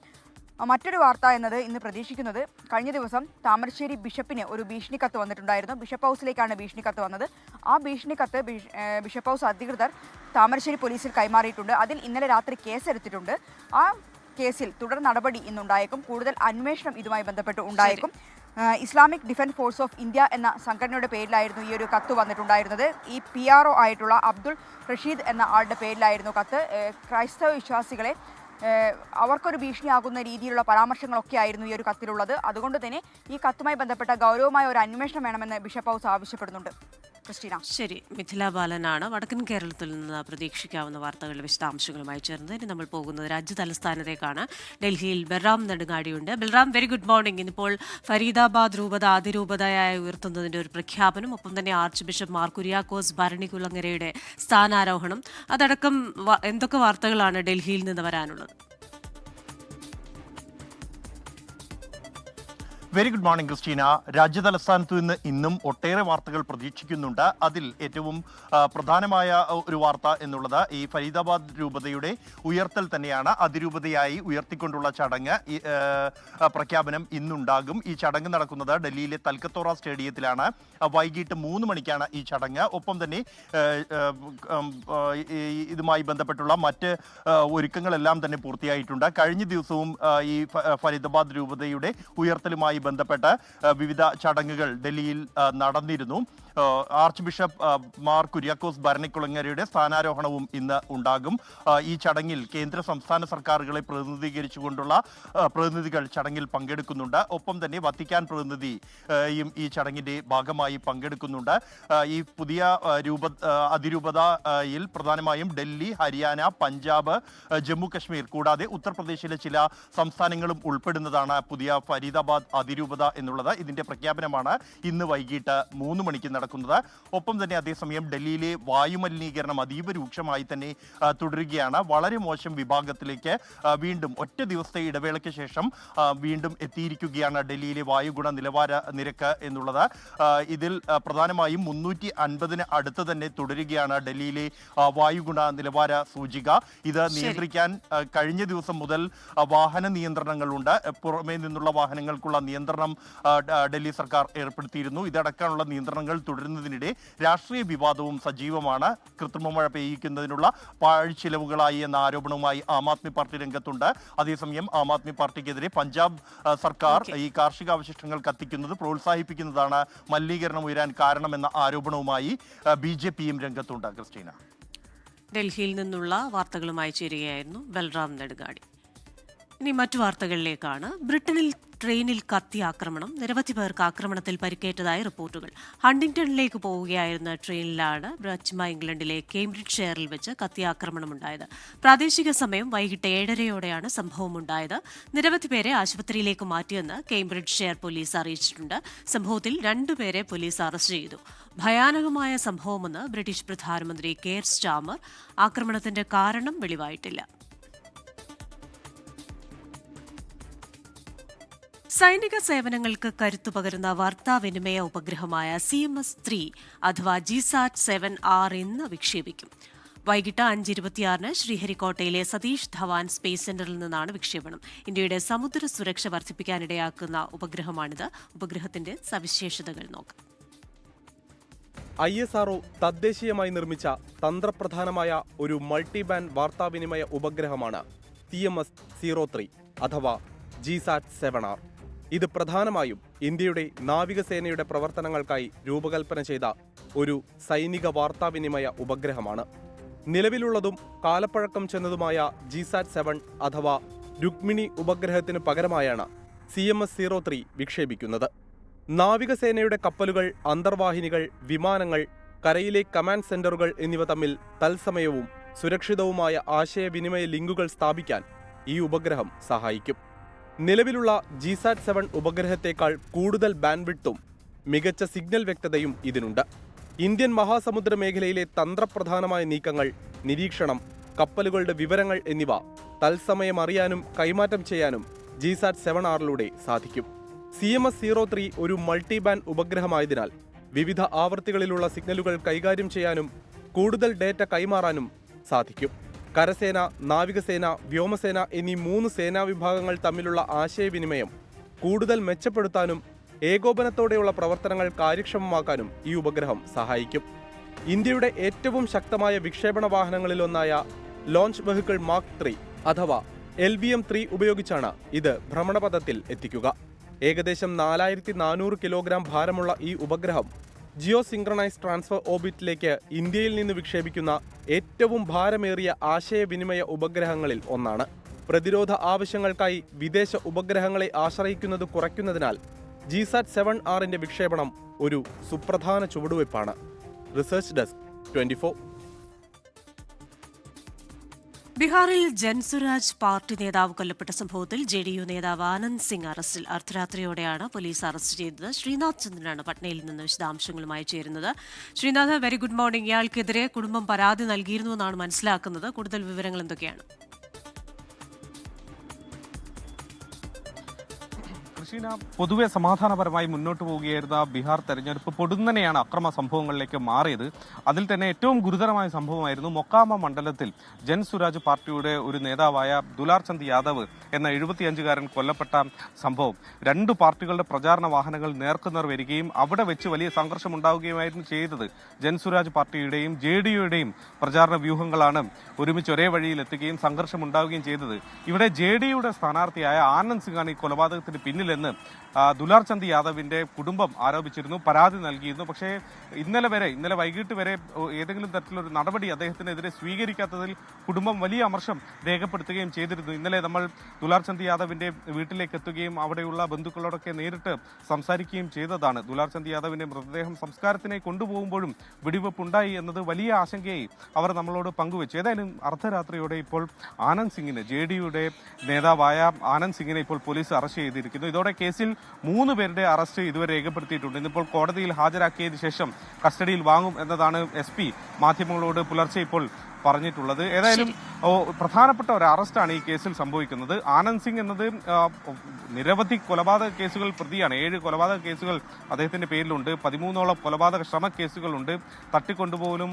മറ്റൊരു വാർത്ത എന്നത് ഇന്ന് പ്രതീക്ഷിക്കുന്നത്, കഴിഞ്ഞ ദിവസം താമരശ്ശേരി ബിഷപ്പിന് ഒരു ഭീഷണി കത്ത് വന്നിട്ടുണ്ടായിരുന്നു. ബിഷപ്പ് ഹൗസിലേക്കാണ് ഭീഷണി കത്ത് വന്നത്. ആ ഭീഷണി കത്ത് ബിഷപ്പ് ഹൗസ് അധികൃതർ താമരശ്ശേരി പോലീസിൽ കൈമാറിയിട്ടുണ്ട്. അതിൽ ഇന്നലെ രാത്രി കേസെടുത്തിട്ടുണ്ട്. ആ കേസിൽ തുടർ നടപടി ഇന്നുണ്ടായേക്കും. കൂടുതൽ അന്വേഷണം ഇതുമായി ബന്ധപ്പെട്ട് ഉണ്ടായേക്കും. Islamic defence force of India എന്ന സംഘടനയുടെ പേരിലായിരുന്നു ഈ ഒരു കത്ത് വന്നിട്ടുണ്ടായിരുന്നത്. ഈ PRO ആയിട്ടുള്ള അബ്ദുൾ റഷീദ് എന്ന ആളുടെ പേരിലായിരുന്നു കത്ത്. ക്രൈസ്തവ വിശ്വാസികളെ അവർക്കൊരു ഭീഷണിയാകുന്ന രീതിയിലുള്ള പരാമർശങ്ങളൊക്കെ ആയിരുന്നു ഈ ഒരു കത്തിലുള്ളത്. അതുകൊണ്ട് തന്നെ ഈ കത്തുമായി ബന്ധപ്പെട്ട ഗൗരവമായ ഒരു അന്വേഷണം വേണമെന്ന് ബിഷപ്പ് ഹൗസ് ആവശ്യപ്പെടുന്നുണ്ട്. ക്രിസ്റ്റീന. ശരി, മിഥില ബാലനാണ് വടക്കൻ കേരളത്തിൽ നിന്ന് പ്രതീക്ഷിക്കാവുന്ന വാർത്തകളുടെ വിശദാംശങ്ങളുമായി ചേർന്നത്. ഇനി നമ്മൾ പോകുന്നത് രാജ്യ തലസ്ഥാനത്തേക്കാണ്. ഡൽഹിയിൽ ബൽറാം നെടുങ്ങാടിയുണ്ട്. Balram, very good morning. ഇന്നിപ്പോൾ ഫരീദാബാദ് രൂപത അതിരൂപതയായി ഉയർത്തുന്നതിൻ്റെ ഒരു പ്രഖ്യാപനം, ഒപ്പം തന്നെ ആർച്ച് ബിഷപ്പ് മാർ കുര്യാക്കോസ് ഭരണികുളങ്ങരയുടെ സ്ഥാനാരോഹണം, അതടക്കം എന്തൊക്കെ വാർത്തകളാണ് ഡൽഹിയിൽ നിന്ന് വരാനുള്ളത്? Very good morning Christina. രാജ്യതലസ്ഥാനത്ത് നിന്ന് ഇന്നും ഒട്ടേറെ വാർത്തകൾ പ്രതീക്ഷിക്കുന്നുണ്ട്. അതിൽ ഏറ്റവും പ്രധാനമായ ഒരു വാർത്ത എന്നുള്ളത് ഈ ഫരീദാബാദ് രൂപതയുടെ ഉയർത്തൽ തന്നെയാണ്. അതിരൂപതയായി ഉയർത്തിക്കൊണ്ടുള്ള ചടങ്ങ് പ്രഖ്യാപനം ഇന്നുണ്ടാകും. ഈ ചടങ്ങ് നടക്കുന്നത് ഡൽഹിയിലെ തൽക്കത്തോറ സ്റ്റേഡിയത്തിലാണ്. വൈകിട്ട് 3 മണിക്കാണ് ഈ ചടങ്ങ്. ഒപ്പം തന്നെ ഇതുമായി ബന്ധപ്പെട്ടുള്ള മറ്റ് ഒരുക്കങ്ങളെല്ലാം തന്നെ പൂർത്തിയായിട്ടുണ്ട്. കഴിഞ്ഞ ദിവസവും ഈ ഫരീദാബാദ് രൂപതയുടെ ഉയർത്തലുമായി ബന്ധപ്പെട്ട് വിവിധ ചടങ്ങുകൾ ഡൽഹിയിൽ നടന്നിരുന്നു. ആർച്ച് ബിഷപ്പ് മാർ കുര്യാക്കോസ് ഭരണിക്കുളങ്ങരയുടെ സ്ഥാനാരോഹണവും ഇന്ന് ഉണ്ടാകും. ഈ ചടങ്ങിൽ കേന്ദ്ര സംസ്ഥാന സർക്കാരുകളെ പ്രതിനിധീകരിച്ചുകൊണ്ടുള്ള പ്രതിനിധികൾ ചടങ്ങിൽ പങ്കെടുക്കുന്നുണ്ട്. ഒപ്പം തന്നെ വത്തിക്കാൻ പ്രതിനിധിയും ഈ ചടങ്ങിന്റെ ഭാഗമായി പങ്കെടുക്കുന്നുണ്ട്. ഈ പുതിയ അതിരൂപതയിൽ പ്രധാനമായും ഡൽഹി, ഹരിയാന, പഞ്ചാബ്, ജമ്മു കശ്മീർ കൂടാതെ ഉത്തർപ്രദേശിലെ ചില സംസ്ഥാനങ്ങളും ഉൾപ്പെടുന്നതാണ് പുതിയ ഫരീദാബാദ് അതിരൂപത എന്നുള്ളത്. ഇതിന്റെ പ്രഖ്യാപനമാണ് ഇന്ന് വൈകിട്ട് 3 മണിക്ക് നടക്കുന്നത്. ഒപ്പം തന്നെ അതേസമയം ഡൽഹിയിലെ വായുമലിനീകരണം അതീവ രൂക്ഷമായി തന്നെ തുടരുകയാണ്. വളരെ മോശം വിഭാഗത്തിലേക്ക് വീണ്ടും ഒറ്റ ദിവസത്തെ ഇടവേളയ്ക്ക് ശേഷം വീണ്ടും എത്തിയിരിക്കുകയാണ് ഡൽഹിയിലെ വായുഗുണ നിലവാര നിരക്ക് എന്നുള്ളത്. ഇതിൽ പ്രധാനമായും 350 അടുത്ത് തന്നെ തുടരുകയാണ് ഡൽഹിയിലെ വായുഗുണ നിലവാര സൂചിക. ഇത് നിയന്ത്രിക്കാൻ കഴിഞ്ഞ ദിവസം മുതൽ വാഹന നിയന്ത്രണങ്ങളുണ്ട്. പുറമേ നിന്നുള്ള വാഹനങ്ങൾക്കുള്ള നിയന്ത്രണം ഡൽഹി സർക്കാർ ഏർപ്പെടുത്തിയിരുന്നു. ഇതടക്കമുള്ള നിയന്ത്രണങ്ങൾ തുടരുന്നതിനിടെ രാഷ്ട്രീയ വിവാദവും സജീവമാണ്. കൃത്രിമ മഴ പെയ്യിക്കുന്നതിനുള്ള പാഴ്ചിലവുകളായി എന്ന ആരോപണവുമായി ആം ആദ്മി പാർട്ടി രംഗത്തുണ്ട്. അതേസമയം ആം ആദ്മി പാർട്ടിക്കെതിരെ പഞ്ചാബ് സർക്കാർ ഈ കാർഷിക അവശിഷ്ടങ്ങൾ കത്തിക്കുന്നത് പ്രോത്സാഹിപ്പിക്കുന്നതാണ് മലിനീകരണം ഉയരാൻ കാരണമെന്ന ആരോപണവുമായി BJPയും രംഗത്തുണ്ട്. ക്രിസ്റ്റീന, ഡൽഹിയിൽ നിന്നുള്ള വാർത്തകളുമായി ചേരുകയായിരുന്നു ബൽറാം നെടുങ്ങാടി. ഇനി മറ്റു വാർത്തകളിലേക്കാണ്. ബ്രിട്ടനിൽ ട്രെയിനിൽ കത്തി ആക്രമണം. നിരവധി പേർക്ക് ആക്രമണത്തിൽ പരിക്കേറ്റതായി റിപ്പോർട്ടുകൾ. ഹണ്ടിങ്ടണിലേക്ക് പോവുകയായിരുന്ന ട്രെയിനിലാണ് പശ്ചിമ ഇംഗ്ലണ്ടിലെ കേംബ്രിഡ്ജ് ഷെയറിൽ വെച്ച് കത്തി ആക്രമണമുണ്ടായത്. പ്രാദേശിക സമയം വൈകിട്ട് 7:30യോടെയാണ് സംഭവമുണ്ടായത്. നിരവധി പേരെ ആശുപത്രിയിലേക്ക് മാറ്റിയെന്ന് കേംബ്രിഡ്ജ് ഷെയർ പോലീസ് അറിയിച്ചിട്ടുണ്ട്. സംഭവത്തിൽ 2 പേരെ പോലീസ് അറസ്റ്റ് ചെയ്തു. ഭയാനകമായ സംഭവമെന്ന് ബ്രിട്ടീഷ് പ്രധാനമന്ത്രി കെയർ സ്റ്റാമർ. ആക്രമണത്തിന്റെ കാരണം വെളിവായിട്ടില്ല. സൈനിക സേവനങ്ങൾക്ക് കരുത്തു പകരുന്ന വാർത്താവിനിമയ ഉപഗ്രഹമായ CMS-3 അഥവാ GSAT-7R ഇന്ന് വിക്ഷേപിക്കും. വൈകിട്ട് 5:26 ശ്രീഹരിക്കോട്ടയിലെ സതീഷ് ധവാൻ സ്പേസ് സെന്ററിൽ നിന്നാണ് വിക്ഷേപണം. ഇന്ത്യയുടെ സമുദ്ര സുരക്ഷ വർദ്ധിപ്പിക്കാനിടയാക്കുന്ന ഉപഗ്രഹമാണിത്. ഉപഗ്രഹത്തിന്റെ സവിശേഷതകൾ നോക്കാം. ISRO തദ്ദേശീയമായി നിർമ്മിച്ച തന്ത്രപ്രധാനമായ ഒരു മൾട്ടിബാൻഡ് വാർത്താവിനിമയ ഉപഗ്രഹമാണ് CMS-03 അഥവാ GSAT-7R. ഇത് പ്രധാനമായും ഇന്ത്യയുടെ നാവികസേനയുടെ പ്രവർത്തനങ്ങൾക്കായി രൂപകൽപ്പന ചെയ്ത ഒരു സൈനിക വാർത്താവിനിമയ ഉപഗ്രഹമാണ്. നിലവിലുള്ളതും കാലപ്പഴക്കം ചെന്നതുമായ GSAT-7 അഥവാ രുക്മിണി ഉപഗ്രഹത്തിന് പകരമായാണ് CMS-03 വിക്ഷേപിക്കുന്നത്. നാവികസേനയുടെ കപ്പലുകൾ, അന്തർവാഹിനികൾ, വിമാനങ്ങൾ, കരയിലെ കമാൻഡ് സെന്ററുകൾ എന്നിവ തമ്മിൽ തത്സമയവും സുരക്ഷിതവുമായ ആശയവിനിമയ ലിങ്കുകൾ സ്ഥാപിക്കാൻ ഈ ഉപഗ്രഹം സഹായിക്കും. നിലവിലുള്ള GSAT-7 ഉപഗ്രഹത്തേക്കാൾ കൂടുതൽ ബാൻഡ്വിഡ്ത്തും മികച്ച സിഗ്നൽ വ്യക്തതയും ഇതിനുണ്ട്. ഇന്ത്യൻ മഹാസമുദ്ര മേഖലയിലെ തന്ത്രപ്രധാനമായ നീക്കങ്ങൾ, നിരീക്ഷണം, കപ്പലുകളുടെ വിവരങ്ങൾ എന്നിവ തത്സമയം അറിയാനും കൈമാറ്റം ചെയ്യാനും GSAT-7Rലൂടെ സാധിക്കും. CMS-03 ഒരു മൾട്ടിബാൻഡ് ഉപഗ്രഹമായതിനാൽ വിവിധ ആവൃത്തികളിലുള്ള സിഗ്നലുകൾ കൈകാര്യം ചെയ്യാനും കൂടുതൽ ഡേറ്റ കൈമാറാനും സാധിക്കും. കരസേന, നാവികസേന, വ്യോമസേന എന്നീ 3 സേനാ വിഭാഗങ്ങൾ തമ്മിലുള്ള ആശയവിനിമയം കൂടുതൽ മെച്ചപ്പെടുത്താനും ഏകോപനത്തോടെയുള്ള പ്രവർത്തനങ്ങൾ കാര്യക്ഷമമാക്കാനും ഈ ഉപഗ്രഹം സഹായിക്കും. ഇന്ത്യയുടെ ഏറ്റവും ശക്തമായ വിക്ഷേപണ വാഹനങ്ങളിലൊന്നായ ലോഞ്ച് വെഹിക്കിൾ മാർക്ക് 3 അഥവാ LVM-3 ഉപയോഗിച്ചാണ് ഇത് ഭ്രമണപഥത്തിൽ എത്തിക്കുക. ഏകദേശം 4400 കിലോഗ്രാം ഭാരമുള്ള ഈ ഉപഗ്രഹം ജിയോ സിങ്ക്രണൈസ് ട്രാൻസ്ഫർ ഓർബിറ്റിലേക്ക് ഇന്ത്യയിൽ നിന്ന് വിക്ഷേപിക്കുന്ന ഏറ്റവും ഭാരമേറിയ ആശയവിനിമയ ഉപഗ്രഹങ്ങളിൽ ഒന്നാണ്. പ്രതിരോധ ആവശ്യങ്ങൾക്കായി വിദേശ ഉപഗ്രഹങ്ങളെ ആശ്രയിക്കുന്നത് കുറയ്ക്കുന്നതിനാൽ GSAT-7Rന്റെ വിക്ഷേപണം ഒരു സുപ്രധാന ചുവടുവയ്പ്പാണ്. Research desk 24. ബീഹാറിൽ ജൻസുരാജ് പാർട്ടി നേതാവ് കൊല്ലപ്പെട്ട സംഭവത്തിൽ JDU നേതാവ് ആനന്ദ് സിംഗ് അറസ്റ്റിൽ. അർദ്ധരാത്രിയോടെയാണ് പോലീസ് അറസ്റ്റ് ചെയ്തത്. ശ്രീനാഥ് ചന്ദ്രനാണ് പട്നയിൽ നിന്ന് വിശദാംശങ്ങളുമായി ചേരുന്നത്. Srinath, very good morning. ഇയാൾക്കെതിരെ കുടുംബം പരാതി നൽകിയിരുന്നുവെന്നാണ് മനസ്സിലാക്കുന്നത്. കൂടുതൽ വിവരങ്ങൾ എന്തൊക്കെയാണ്? കൃഷിന, പൊതുവെ സമാധാനപരമായി മുന്നോട്ട് പോവുകയായിരുന്ന ബീഹാർ തെരഞ്ഞെടുപ്പ് പൊടുന്നനെയാണ് അക്രമ സംഭവങ്ങളിലേക്ക് മാറിയത്. അതിൽ തന്നെ ഏറ്റവും ഗുരുതരമായ സംഭവമായിരുന്നു മൊക്കാമ മണ്ഡലത്തിൽ ജൻസുരാജ് പാർട്ടിയുടെ ഒരു നേതാവായ ദുലാർ ചന്ദ് യാദവ് എന്ന 75-കാരൻ കൊല്ലപ്പെട്ട സംഭവം. 2 പാർട്ടികളുടെ പ്രചാരണ വാഹനങ്ങൾ നേർക്കുനേർ വരികയും അവിടെ വെച്ച് വലിയ സംഘർഷം ഉണ്ടാവുകയുമായിരുന്നു ചെയ്തത്. ജൻസുരാജ് പാർട്ടിയുടെയും JDUയുടെയും പ്രചാരണ വ്യൂഹങ്ങളാണ് ഒരുമിച്ച് ഒരേ വഴിയിൽ എത്തുകയും സംഘർഷം ഉണ്ടാവുകയും ചെയ്തത്. ഇവിടെ JDUയുടെ സ്ഥാനാർത്ഥിയായ ആനന്ദ് സിംഗാണ് ഈ കൊലപാതകത്തിന് പിന്നിൽ എന്ന് ദുലാർ ചന്ദ് യാദവിന്റെ കുടുംബം ആരോപിച്ചിരുന്നു, പരാതി നൽകിയിരുന്നു. പക്ഷേ ഇന്നലെ വൈകിട്ട് വരെ ഏതെങ്കിലും തരത്തിലൊരു നടപടി അദ്ദേഹത്തിനെതിരെ സ്വീകരിക്കാത്തതിൽ കുടുംബം വലിയ അമർഷം രേഖപ്പെടുത്തുകയും ചെയ്തിരുന്നു. ഇന്നലെ നമ്മൾ ദുലാർ ചന്ദ് യാദവിന്റെ വീട്ടിലേക്ക് എത്തുകയും അവിടെയുള്ള ബന്ധുക്കളോടൊക്കെ നേരിട്ട് സംസാരിക്കുകയും ചെയ്തതാണ്. ദുലാർ ചന്ദ് യാദവിന്റെ മൃതദേഹം സംസ്കാരത്തിനായി കൊണ്ടുപോകുമ്പോഴും വെടിവെപ്പുണ്ടായി എന്നത് വലിയ ആശങ്കയായി അവർ നമ്മളോട് പങ്കുവച്ചു. ഏതായാലും അർദ്ധരാത്രിയോടെ ഇപ്പോൾ ആനന്ദ് സിംഗിനെ, JDയുടെ നേതാവായ ആനന്ദ് സിംഗിനെ ഇപ്പോൾ പോലീസ് അറസ്റ്റ് ചെയ്തിരിക്കുന്നു. ഇതോടെ കേസിൽ 3 പേരുടെ അറസ്റ്റ് ഇതുവരെ രേഖപ്പെടുത്തിയിട്ടുണ്ട്. ഇന്നിപ്പോൾ കോടതിയിൽ ഹാജരാക്കിയതിനു ശേഷം കസ്റ്റഡിയിൽ വാങ്ങും എന്നതാണ് SP മാധ്യമങ്ങളോട് പുലർച്ചെ ഇപ്പോൾ പറഞ്ഞിട്ടുള്ളത്. ഏതായാലും പ്രധാനപ്പെട്ട ഒരു അറസ്റ്റാണ് ഈ കേസിൽ സംഭവിക്കുന്നത്. ആനന്ദ് സിംഗ് എന്നത് നിരവധി കൊലപാതക കേസുകൾ പ്രതിയാണ്. 7 കൊലപാതക കേസുകൾ അദ്ദേഹത്തിന്റെ പേരിലുണ്ട്. 13ഓളം കൊലപാതക ശ്രമ കേസുകളുണ്ട്. തട്ടിക്കൊണ്ടുപോകലും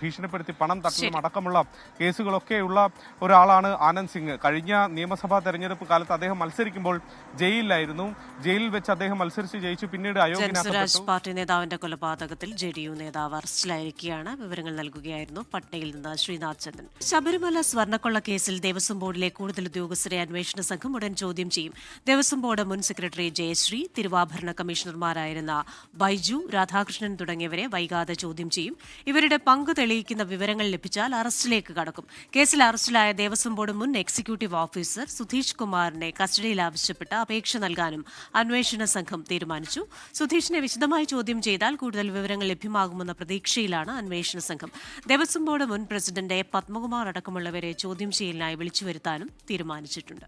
ഭീഷണിപ്പെടുത്തി പണം തട്ടലും അടക്കമുള്ള കേസുകളൊക്കെയുള്ള ഒരാളാണ് ആനന്ദ് സിംഗ്. കഴിഞ്ഞ നിയമസഭാ തെരഞ്ഞെടുപ്പ് കാലത്ത് അദ്ദേഹം മത്സരിക്കുമ്പോൾ ജയിലിലായിരുന്നു. ജയിലിൽ വെച്ച് അദ്ദേഹം മത്സരിച്ച് ജയിച്ചു. പിന്നീട് ജൻസുരാജ് പാർട്ടി നേതാവിന്റെ കൊലപാതകത്തിൽ JDU നേതാവ് അറസ്റ്റിലായിരിക്കുകയാണ്. വിവരങ്ങൾ നൽകുകയായിരുന്നു പട്നയിൽ നിന്ന് ശ്രീനാഥ് ചന്ദ്രൻ. ശബരിമല സ്വർണ്ണക്കൊള്ള കേസിൽ ദേവസ്വം ബോർഡിലെ കൂടുതൽ ഉദ്യോഗസ്ഥരെ അന്വേഷണ സംഘം ഉടൻ ചോദ്യം ചെയ്യും. ദേവസ്വം ബോർഡ് മുൻ സെക്രട്ടറി ജയശ്രീ, തിരുവാഭരണ കമ്മീഷണർമാരായിരുന്ന ബൈജു, രാധാകൃഷ്ണൻ തുടങ്ങിയവരെ വൈകാതെ ചോദ്യം ചെയ്യും. ഇവരുടെ പങ്ക് തെളിയിക്കുന്ന വിവരങ്ങൾ ലഭിച്ചാൽ അറസ്റ്റിലേക്ക് കടക്കും. കേസിൽ അറസ്റ്റിലായ ദേവസ്വം ബോർഡ് മുൻ എക്സിക്യൂട്ടീവ് ഓഫീസർ സുധീഷ് കുമാറിനെ കസ്റ്റഡിയിൽ ആവശ്യപ്പെട്ട് അപേക്ഷ നൽകാനും അന്വേഷണ സംഘം തീരുമാനിച്ചു. സുധീഷിനെ വിശദമായി ചോദ്യം ചെയ്താൽ കൂടുതൽ വിവരങ്ങൾ ലഭ്യമാകുമെന്ന പ്രതീക്ഷയിലാണ് അന്വേഷണ സംഘം. ദേവസ്വം ബോർഡ് മുൻ പ്രസിഡന്റ് പത്മകുമാർ അടക്കമുള്ളവരെ ചോദ്യം ചെയ്യലിനായി വിളിച്ചുവരുത്താനും തീരുമാനിച്ചിട്ടുണ്ട്.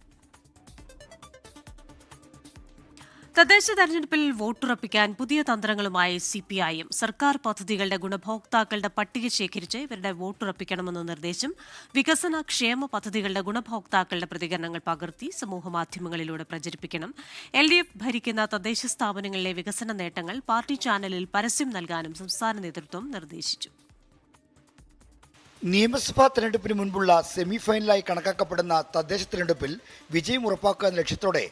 തദ്ദേശ തെരഞ്ഞെടുപ്പിൽ വോട്ടുറപ്പിക്കാൻ പുതിയ തന്ത്രങ്ങളുമായി CPIM. സർക്കാർ പദ്ധതികളുടെ ഗുണഭോക്താക്കളുടെ പട്ടിക ശേഖരിച്ച് ഇവരുടെ വോട്ടുറപ്പിക്കണമെന്ന നിർദ്ദേശം. വികസന ക്ഷേമ പദ്ധതികളുടെ ഗുണഭോക്താക്കളുടെ പ്രതികരണങ്ങൾ പകർത്തി സമൂഹമാധ്യമങ്ങളിലൂടെ പ്രചരിപ്പിക്കണം. LDF ഭരിക്കുന്ന തദ്ദേശ സ്ഥാപനങ്ങളിലെ വികസന നേട്ടങ്ങൾ പാർട്ടി ചാനലിൽ പരസ്യം നൽകാനും സംസ്ഥാന നേതൃത്വം നിർദ്ദേശിച്ചു. നിയമസഭാ തെരഞ്ഞെടുപ്പിന് മുൻപുള്ള സെമിഫൈനലായി കണക്കാക്കപ്പെടുന്ന തദ്ദേശ തെരഞ്ഞെടുപ്പിൽ വിജയം ഉറപ്പാക്കുക എന്ന ലക്ഷ്യത്തോടെ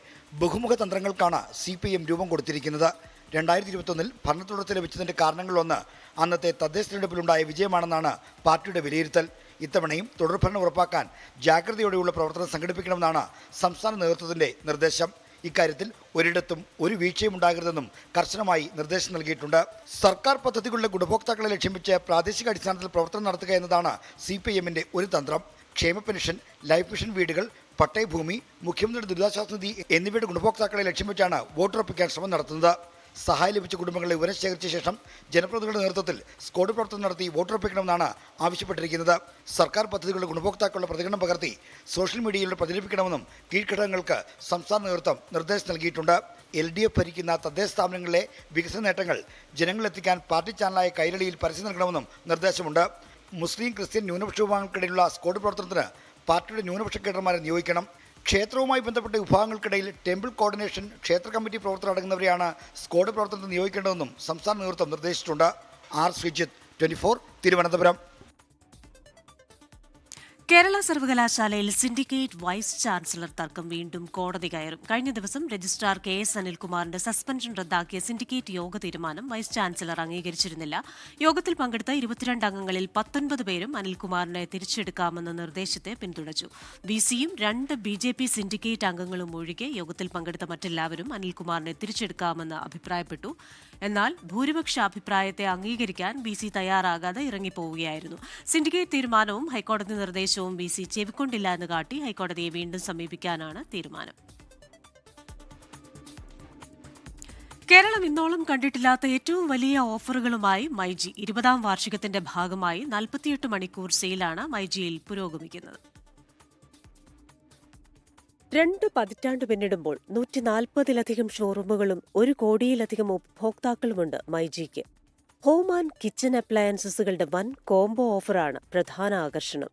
ബഹുമുഖ തന്ത്രങ്ങൾക്കാണ് CPIM രൂപം കൊടുത്തിരിക്കുന്നത്. 2021 ഭരണത്തുടർച്ച ലഭിച്ചതിന്റെ കാരണങ്ങളിലൊന്ന് അന്നത്തെ തദ്ദേശ തെരഞ്ഞെടുപ്പിലുണ്ടായ വിജയമാണെന്നാണ് പാർട്ടിയുടെ വിലയിരുത്തൽ. ഇത്തവണയും തുടർഭരണം ഉറപ്പാക്കാൻ ജാഗ്രതയോടെയുള്ള പ്രവർത്തനം സംഘടിപ്പിക്കണമെന്നാണ് സംസ്ഥാന നേതൃത്വത്തിന്റെ നിർദ്ദേശം. ഇക്കാര്യത്തിൽ ഒരിടത്തും ഒരു വീഴ്ചയും ഉണ്ടാകരുതെന്നും കർശനമായി നിർദ്ദേശം നൽകിയിട്ടുണ്ട്. സർക്കാർ പദ്ധതികളുടെ ഗുണഭോക്താക്കളെ ലക്ഷ്യം വെച്ച് പ്രാദേശിക അടിസ്ഥാനത്തിൽ പ്രവർത്തനം നടത്തുക എന്നതാണ് CPIMന്റെ ഒരു തന്ത്രം. ക്ഷേമ പെൻഷൻ, ലൈഫ് മിഷൻ വീടുകൾ, പട്ടയഭൂമി, മുഖ്യമന്ത്രിയുടെ ദുരിതാശ്വാസ നിധി എന്നിവയുടെ ഗുണഭോക്താക്കളെ ലക്ഷ്യം വെച്ചാണ് വോട്ടുറപ്പിക്കാൻ ശ്രമം നടത്തുന്നത്. സഹായം ലഭിച്ച കുടുംബങ്ങളെ വിവരം ശേഖരിച്ച ശേഷം ജനപ്രതിനിധികളുടെ നേതൃത്വത്തിൽ സ്ക്വാഡ് പ്രവർത്തനം നടത്തി വോട്ടുറപ്പിക്കണമെന്നാണ് ആവശ്യപ്പെട്ടിരിക്കുന്നത്. സർക്കാർ പദ്ധതികളുടെ ഗുണഭോക്താക്കളുടെ പ്രതികരണം പകർത്തി സോഷ്യൽ മീഡിയയിലൂടെ പ്രചരിപ്പിക്കണമെന്നും കീഴ്ഘടകങ്ങൾക്ക് സംസ്ഥാന നേതൃത്വം നിർദ്ദേശം നൽകിയിട്ടുണ്ട്. LDF ഭരിക്കുന്ന തദ്ദേശ സ്ഥാപനങ്ങളിലെ വികസന നേട്ടങ്ങൾ ജനങ്ങളിലെത്തിക്കാൻ പാർട്ടി ചാനലായ കൈരളിയിൽ പരസ്യം നൽകണമെന്നും നിർദ്ദേശമുണ്ട്. മുസ്ലിം ക്രിസ്ത്യൻ ന്യൂനപക്ഷ വിഭാഗങ്ങൾക്കിടയിലുള്ള സ്ക്വാഡ് പ്രവർത്തനത്തിന് പാർട്ടിയുടെ ന്യൂനപക്ഷ കേഡർമാരെ നിയോഗിക്കണം. ക്ഷേത്രവുമായി ബന്ധപ്പെട്ട വിഭാഗങ്ങൾക്കിടയിൽ ടെമ്പിൾ കോർഡിനേഷൻ, ക്ഷേത്ര കമ്മിറ്റി പ്രവർത്തകർ അടങ്ങുന്നവരെയാണ് സ്ക്വാഡ് പ്രവർത്തനത്തിൽ നിയോഗിക്കേണ്ടതെന്നും സംസ്ഥാന നേതൃത്വം നിർദ്ദേശിച്ചിട്ടുണ്ട്. ശ്രീജിത്ത്, 24, തിരുവനന്തപുരം. കേരള സർവകലാശാലയിൽ സിൻഡിക്കേറ്റ് വൈസ് ചാൻസലർ തർക്കം വീണ്ടും കോടതി കയറും. കഴിഞ്ഞ ദിവസം രജിസ്ട്രാർ KS അനിൽകുമാറിന്റെ സസ്പെൻഷൻ റദ്ദാക്കിയ സിൻഡിക്കേറ്റ് യോഗ തീരുമാനം വൈസ് ചാൻസലർ അംഗീകരിച്ചിരുന്നില്ല. യോഗത്തിൽ പങ്കെടുത്ത 22 അംഗങ്ങളിൽ 19 പേരും അനിൽകുമാറിനെ തിരിച്ചെടുക്കാമെന്ന നിർദ്ദേശത്തെ പിന്തുണച്ചു. VCയും 2 BJP സിൻഡിക്കേറ്റ് അംഗങ്ങളും ഒഴികെ യോഗത്തിൽ പങ്കെടുത്ത മറ്റെല്ലാവരും അനിൽകുമാറിനെ തിരിച്ചെടുക്കാമെന്ന് അഭിപ്രായപ്പെട്ടു. എന്നാൽ ഭൂരിപക്ഷ അഭിപ്രായത്തെ അംഗീകരിക്കാൻ VC തയ്യാറാകാതെ ഇറങ്ങിപ്പോവുകയായിരുന്നു. സിൻഡിക്കേറ്റ് തീരുമാനവും ഹൈക്കോടതി നിർദ്ദേശവും VC ചെവിക്കൊണ്ടില്ല എന്ന് കാട്ടി ഹൈക്കോടതിയെ വീണ്ടും സമീപിക്കാനാണ് തീരുമാനം. കേരളം ഇന്നോളം കണ്ടിട്ടില്ലാത്ത ഏറ്റവും വലിയ ഓഫറുകളുമായി മൈജി. 20ാം വാർഷികത്തിന്റെ ഭാഗമായി 48 മണിക്കൂർ സെയിലാണ് മൈജിയിൽ പുരോഗമിക്കുന്നത്. 2 പതിറ്റാണ്ട് പിന്നിടുമ്പോൾ 140-ലധികം ഷോറൂമുകളും 1 കോടിയിലധികം ഉപഭോക്താക്കളുമുണ്ട് മൈജിക്ക്. ഹോം ആൻഡ് കിച്ചൺ അപ്ലയൻസസുകളുടെ വൻ കോംബോ ഓഫറാണ് പ്രധാന ആകർഷണം.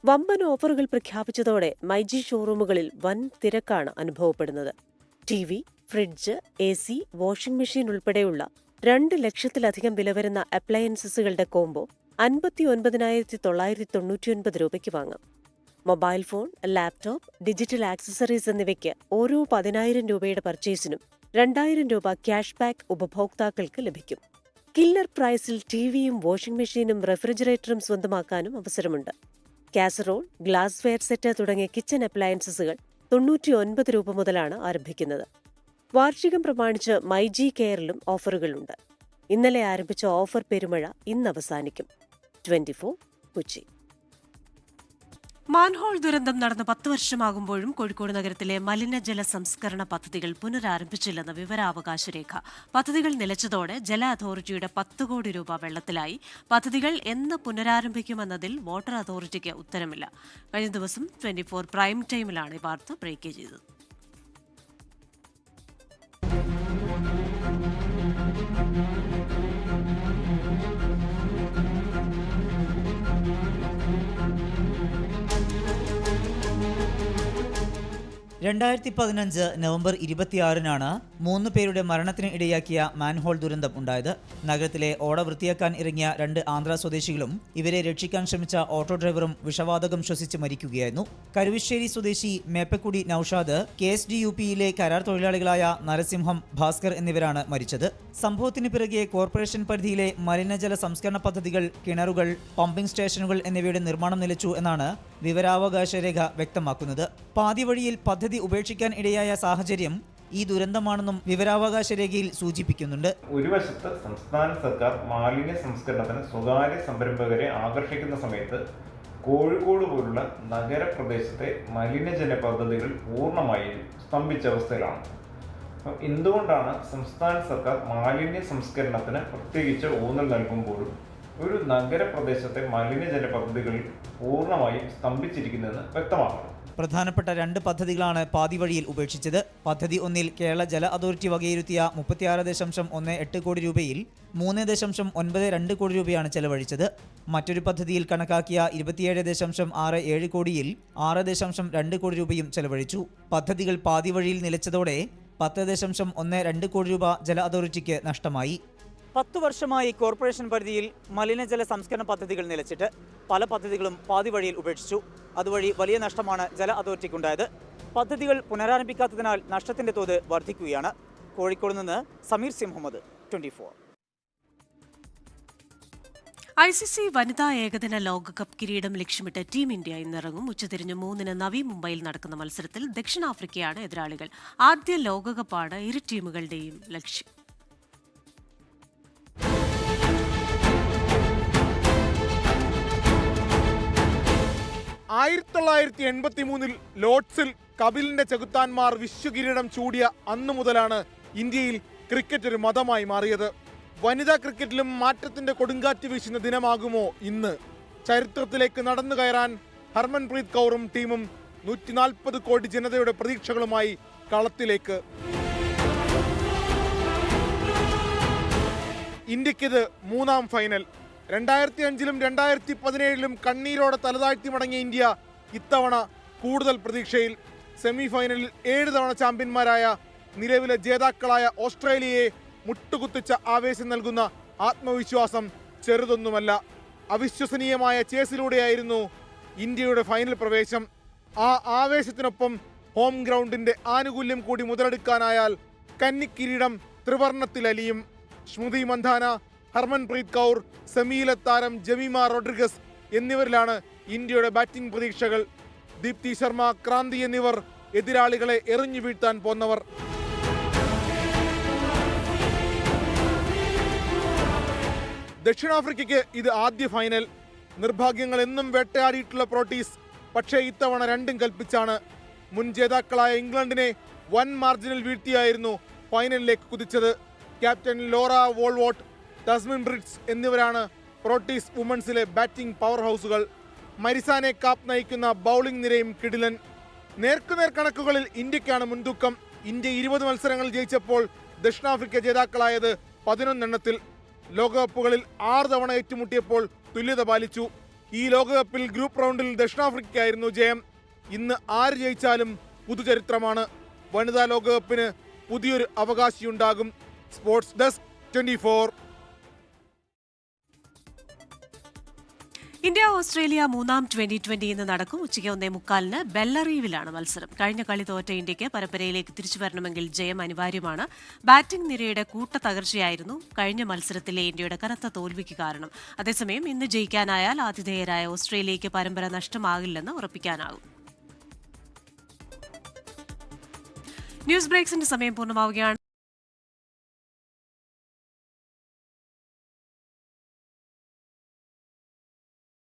വമ്പൻ ഓഫറുകൾ പ്രഖ്യാപിച്ചതോടെ മൈജി ഷോറൂമുകളിൽ വൻ തിരക്കാണ് അനുഭവപ്പെടുന്നത്. TV, fridge, AC, washing machine ഉൾപ്പെടെയുള്ള 2 ലക്ഷത്തിലധികം വില വരുന്ന അപ്ലയൻസസുകളുടെ കോംബോ 59,999 രൂപയ്ക്ക് വാങ്ങാം. Mobile phone, laptop, digital accessories എന്നിവയ്ക്ക് ഓരോ 10,000 രൂപയുടെ പർച്ചേസിനും 2,000 രൂപ ക്യാഷ് ബാക്ക് ഉപഭോക്താക്കൾക്ക് ലഭിക്കും. കില്ലർ പ്രൈസിൽ TVയും വാഷിംഗ് മെഷീനും റെഫ്രിജറേറ്ററും സ്വന്തമാക്കാനും അവസരമുണ്ട്. കാസറോൾ, ഗ്ലാസ് വെയർ സെറ്റ് തുടങ്ങിയ കിച്ചൺ അപ്ലയൻസസുകൾ 99 രൂപ മുതലാണ് ആരംഭിക്കുന്നത്. വാർഷികം പ്രമാണിച്ച് മൈജി കെയറിലും ഓഫറുകളുണ്ട്. ഇന്നലെ ആരംഭിച്ച ഓഫർ പെരുമഴ ഇന്ന് അവസാനിക്കും. 24 കൊച്ചി. മാൻഹോൾ ദുരന്തം നടന്ന് 10 വർഷമാകുമ്പോഴും കോഴിക്കോട് നഗരത്തിലെ മലിനജല സംസ്കരണ പദ്ധതികൾ പുനരാരംഭിച്ചില്ലെന്ന് വിവരാവകാശ രേഖ. പദ്ധതികൾ നിലച്ചതോടെ ജല അതോറിറ്റിയുടെ 10 കോടി രൂപ വെള്ളത്തിലായി. പദ്ധതികൾ എന്ന് പുനരാരംഭിക്കുമെന്നതിൽ വാട്ടർ അതോറിറ്റിക്ക് ഉത്തരമില്ല. കഴിഞ്ഞ ദിവസം 24 പ്രൈം ടൈമിലാണ് ഈ വാർത്ത ബ്രേക്ക് ചെയ്തത്. നവംബർ 26-നാണ് 3 പേരുടെ മരണത്തിന് ഇടയാക്കിയ മാൻഹോൾ ദുരന്തം ഉണ്ടായത്. നഗരത്തിലെ ഓട വൃത്തിയാക്കാൻ ഇറങ്ങിയ 2 ആന്ധ്ര സ്വദേശികളും ഇവരെ രക്ഷിക്കാൻ ശ്രമിച്ച ഓട്ടോ ഡ്രൈവറും വിഷവാതകം ശ്വസിച്ച് മരിക്കുകയായിരുന്നു. കരുവശ്ശേരി സ്വദേശി മേപ്പക്കുടി നൌഷാദ്, KSDUPയിലെ കരാർ തൊഴിലാളികളായ നരസിംഹം, ഭാസ്കർ എന്നിവരാണ് മരിച്ചത്. സംഭവത്തിന് പിറകെ കോർപ്പറേഷൻ പരിധിയിലെ മലിനജല സംസ്കരണ പദ്ധതികൾ, കിണറുകൾ, പമ്പിംഗ് സ്റ്റേഷനുകൾ എന്നിവയുടെ നിർമ്മാണം നിലച്ചു എന്നാണ് വിവരാവകാശ രേഖ വ്യക്തമാക്കുന്നത്. പാതി വഴിയിൽ പദ്ധതി ഉപേക്ഷിക്കാൻ ഇടയായ സാഹചര്യം ഈ ദുരന്തമാണെന്നും വിവരാവകാശ രേഖയിൽ സൂചിപ്പിക്കുന്നുണ്ട്. ഒരു വശത്ത് സംസ്ഥാന സർക്കാർ മാലിന്യ സംസ്കരണത്തിന് സ്വകാര്യ സംരംഭകരെ ആകർഷിക്കുന്ന സമയത്ത് കോഴിക്കോട് പോലുള്ള നഗരപ്രദേശത്തെ മലിനജല പദ്ധതികൾ പൂർണ്ണമായും സ്തംഭിച്ച അവസ്ഥയിലാണ്. എന്തുകൊണ്ടാണ് സംസ്ഥാന സർക്കാർ മാലിന്യ സംസ്കരണത്തിന് പ്രത്യേകിച്ച് ഊന്നൽ നൽകുമ്പോഴും ഒരു നഗരപ്രദേശത്തെ മലിനജല പദ്ധതികൾ പൂർണ്ണമായും സ്തംഭിച്ചിരിക്കുന്നതെന്ന് വ്യക്തമാക്കണം. പ്രധാനപ്പെട്ട 2 പദ്ധതികളാണ് പാതി വഴിയിൽ ഉപേക്ഷിച്ചത്. പദ്ധതി 1-ൽ കേരള ജല അതോറിറ്റി വകയിരുത്തിയ 36.18 കോടി രൂപയിൽ 3.92 കോടി രൂപയാണ് ചെലവഴിച്ചത്. മറ്റൊരു പദ്ധതിയിൽ കണക്കാക്കിയ 27.67 കോടിയിൽ 6.2 കോടി രൂപയും ചെലവഴിച്ചു. പദ്ധതികൾ പാതി വഴിയിൽ നിലച്ചതോടെ 10.12 കോടി രൂപ ജല അതോറിറ്റിക്ക് നഷ്ടമായി. 10 വർഷമായി കോർപ്പറേഷൻ പരിധിയിൽ മലിനജല സംസ്കരണ പദ്ധതികൾ നിലച്ചിട്ട് പല പദ്ധതികളും പാതി വഴിയിൽ ഉപേക്ഷിച്ചു. അതുവഴി വലിയ നഷ്ടമാണ് ജല അതോറിറ്റിക്കുണ്ടായത്. പദ്ധതികൾ പുനരാരംഭിക്കാത്തതിനാൽ നഷ്ടത്തിന്റെ തോത് വർദ്ധിക്കുകയാണ്. കോഴിക്കോട് നിന്ന് സമീർ സി മുഹമ്മദ്, 24. ICC വനിതാ ഏകദിന ലോകകപ്പ് കിരീടം ലക്ഷ്യമിട്ട് ടീം ഇന്ത്യ ഇന്നിറങ്ങും. ഉച്ചതിരിഞ്ഞ് 3-ന് നവി മുംബൈയിൽ നടക്കുന്ന മത്സരത്തിൽ ദക്ഷിണാഫ്രിക്കയാണ് എതിരാളികൾ. ആദ്യ ലോകകപ്പാണ് ഇരു ടീമുകളുടെയും ലക്ഷ്യം. ലോർഡ്സിൽ കപിലിന്റെ ചെകുത്താന്മാർ വിശ്വകിരീടം ചൂടിയ അന്നു മുതലാണ് ഇന്ത്യയിൽ ക്രിക്കറ്റ് ഒരു മതമായി മാറിയത്. വനിതാ ക്രിക്കറ്റിലും മാറ്റത്തിന്റെ കൊടുങ്കാറ്റ് വീശുന്ന ദിനമാകുമോ ഇന്ന്? ചരിത്രത്തിലേക്ക് നടന്നു കയറാൻ ഹർമൻപ്രീത് കൗറും ടീമും 140 കോടി ജനതയുടെ പ്രതീക്ഷകളുമായി കളത്തിലേക്ക്. ഇന്ത്യക്കിത് 3ാം ഫൈനൽ. 2005-ലും 2017-ലും കണ്ണീരോടെ തലതാഴ്ത്തി മടങ്ങിയ ഇന്ത്യ ഇത്തവണ കൂടുതൽ പ്രതീക്ഷയിൽ. സെമി ഫൈനലിൽ 7 തവണ ചാമ്പ്യന്മാരായ നിലവിലെ ജേതാക്കളായ ഓസ്ട്രേലിയയെ മുട്ടുകുത്തിച്ച ആവേശം നൽകുന്ന ആത്മവിശ്വാസം ചെറുതൊന്നുമല്ല. അവിശ്വസനീയമായ ചേസിലൂടെയായിരുന്നു ഇന്ത്യയുടെ ഫൈനൽ പ്രവേശം. ആ ആവേശത്തിനൊപ്പം ഹോം ഗ്രൗണ്ടിന്റെ ആനുകൂല്യം കൂടി മുതലെടുക്കാനായാൽ കന്നിക്കിരീടം ത്രിവർണ്ണത്തിലലിയും. സ്മൃതി മന്ധാന, ഹർമൻപ്രീത് കൗർ, സെമിയിലെ താരം ജമീമ റോഡ്രിഗസ് എന്നിവരിലാണ് ഇന്ത്യയുടെ ബാറ്റിംഗ് പ്രതീക്ഷകൾ. ദീപ്തി ശർമ്മ, ക്രാന്തി എന്നിവർ എതിരാളികളെ എറിഞ്ഞു വീഴ്ത്താൻ പോന്നവർ. ദക്ഷിണാഫ്രിക്കയ്ക്ക് ഇത് ആദ്യ ഫൈനൽ. നിർഭാഗ്യങ്ങൾ എന്നും വേട്ടയാടിയിട്ടുള്ള പ്രോട്ടീസ് പക്ഷേ ഇത്തവണ രണ്ടും കൽപ്പിച്ചാണ്. മുൻ ജേതാക്കളായ ഇംഗ്ലണ്ടിനെ വൻ മാർജിനിൽ വീഴ്ത്തിയായിരുന്നു ഫൈനലിലേക്ക് കുതിച്ചത്. ക്യാപ്റ്റൻ ലോറ വോൾവോട്ട്, തസ്മിൻ ബ്രിഡ്സ് എന്നിവരാണ് പ്രോട്ടീസ് വുമൻസിലെ ബാറ്റിംഗ് പവർ ഹൗസുകൾ. മരിസാനെ കാപ്പ് നയിക്കുന്ന ബൗളിംഗ് നിരയും കിടിലൻ. നേർക്കുനേർ കണക്കുകളിൽ ഇന്ത്യക്കാണ് മുൻതൂക്കം. ഇന്ത്യ 20 മത്സരങ്ങൾ ജയിച്ചപ്പോൾ ദക്ഷിണാഫ്രിക്ക ജേതാക്കളായത് 11 എണ്ണത്തിൽ. ലോകകപ്പുകളിൽ 6 തവണ ഏറ്റുമുട്ടിയപ്പോൾ തുല്യത പാലിച്ചു. ഈ ലോകകപ്പിൽ ഗ്രൂപ്പ് റൗണ്ടിൽ ദക്ഷിണാഫ്രിക്കയായിരുന്നു ജയം. ഇന്ന് ആര് ജയിച്ചാലും പുതുചരിത്രമാണ്. വനിതാ ലോകകപ്പിന് പുതിയൊരു അവകാശിയുണ്ടാകും. Sports desk, 24. ഇന്ത്യ ഓസ്ട്രേലിയ 3ാം T20 ഇന്ന് നടക്കും. ഉച്ചയ്ക്ക് 1:45-ന് ബെല്ലറീവിലാണ് മത്സരം. കഴിഞ്ഞ കളി തോറ്റ ഇന്ത്യക്ക് പരമ്പരയിലേക്ക് തിരിച്ചു വരണമെങ്കിൽ ജയം അനിവാര്യമാണ്. ബാറ്റിംഗ് നിരയുടെ കൂട്ട തകർച്ചയായിരുന്നു കഴിഞ്ഞ മത്സരത്തിലെ ഇന്ത്യയുടെ കനത്ത തോൽവിക്ക് കാരണം. അതേസമയം ഇന്ന് ജയിക്കാനായാൽ ആതിഥേയരായ ഓസ്ട്രേലിയയ്ക്ക് പരമ്പര നഷ്ടമാകില്ലെന്ന് ഉറപ്പിക്കാനാകും. ന്യൂസ് ബ്രേക്സിന്റെ സമയം പൂർണ്ണമാവുകയാണ്.